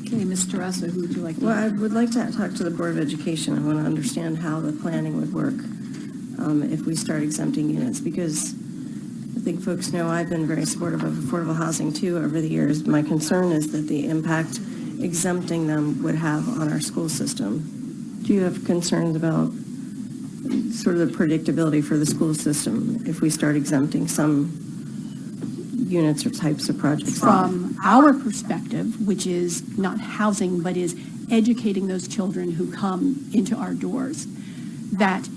Okay, Mr. Russell, who would you like to? Well, I would like to talk to the Board of Education. I want to understand how the planning would work if we start exempting units, because I think folks know I've been very supportive of affordable housing too over the years. My concern is that the impact exempting them would have on our school system. Do you have concerns about sort of the predictability for the school system if we start exempting some units or types of projects? From our perspective, which is not housing, but is educating those children who come into our doors, that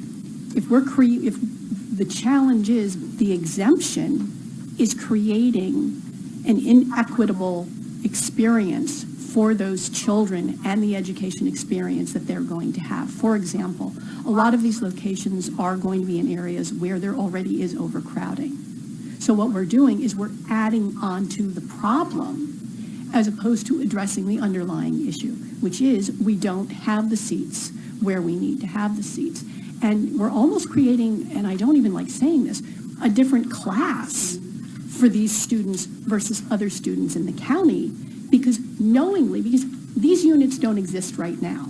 if the challenge is the exemption is creating an inequitable experience for those children and the education experience that they're going to have. For example, a lot of these locations are going to be in areas where there already is overcrowding. So what we're doing is we're adding on to the problem as opposed to addressing the underlying issue, which is we don't have the seats where we need to have the seats. And we're almost creating, and I don't even like saying this, a different class for these students versus other students in the county, because these units don't exist right now.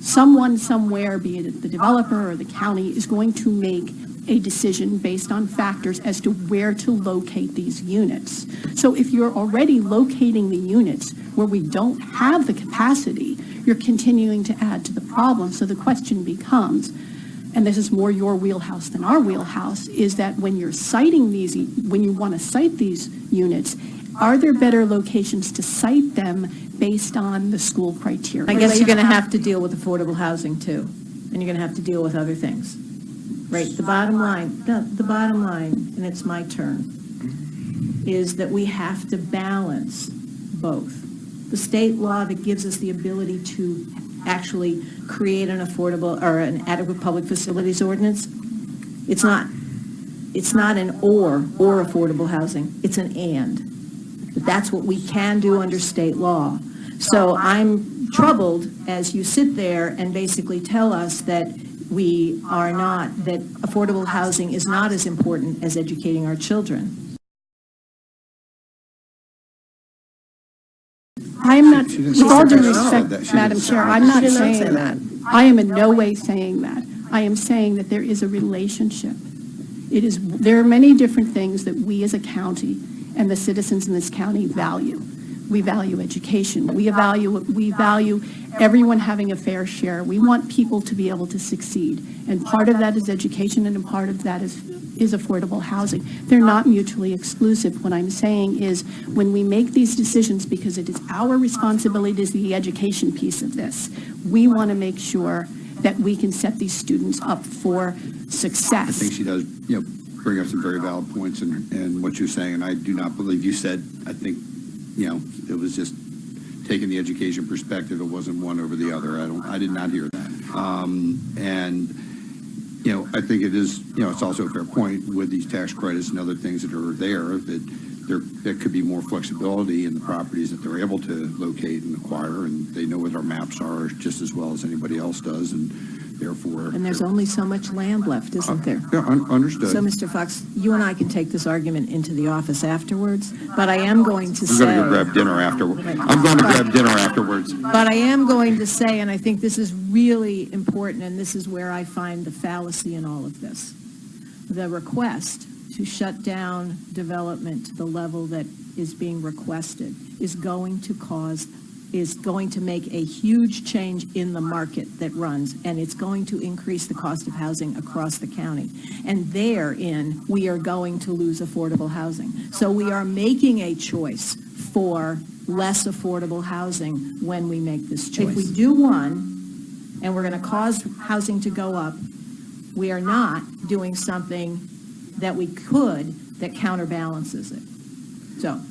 Someone somewhere, be it the developer or the county, is going to make a decision based on factors as to where to locate these units. So if you're already locating the units where we don't have the capacity, you're continuing to add to the problem. So the question becomes, and this is more your wheelhouse than our wheelhouse, is that when you're citing these, when you want to cite these units, are there better locations to cite them based on the school criteria? I guess you're going to have to deal with affordable housing too, and you're going to have to deal with other things. Right, the bottom line, and it's my turn, is that we have to balance both. The state law that gives us the ability to actually create an affordable or an adequate public facilities ordinance, it's not an or affordable housing, it's an and. But that's what we can do under state law. So I'm troubled as you sit there and basically tell us that that affordable housing is not as important as educating our children. I'm not, with all due respect, Madam Chair, I'm not saying that. I am in no way saying that. I am saying that there is a relationship. There are many different things that we as a county and the citizens in this county value. We value education. We value everyone having a fair share. We want people to be able to succeed. And part of that is education, and a part of that is affordable housing. They're not mutually exclusive. What I'm saying is when we make these decisions, because it is our responsibility as the education piece of this, we want to make sure that we can set these students up for success. I think she does, bring up some very valid points in what you're saying, and I do not believe you said, I think, it was just taking the education perspective. It wasn't one over the other. I did not hear that. I think it is, it's also a fair point with these tax credits and other things that are there that could be more flexibility in the properties that they're able to locate and acquire, and they know what our maps are just as well as anybody else does, and therefore. And there's only so much land left, isn't there? Yeah, understood. So, Mr. Fox, you and I can take this argument into the office afterwards, but I am going to say. I'm going to go grab dinner afterwards. I'm going to grab dinner afterwards. But I am going to say, and I think this is really important, and this is where I find the fallacy in all of this. The request to shut down development to the level that is being requested is going to make a huge change in the market that runs, and it's going to increase the cost of housing across the county. And therein, we are going to lose affordable housing. So we are making a choice for less affordable housing when we make this choice. If we do one, and we're going to cause housing to go up, we are not doing something that we could that counterbalances it. So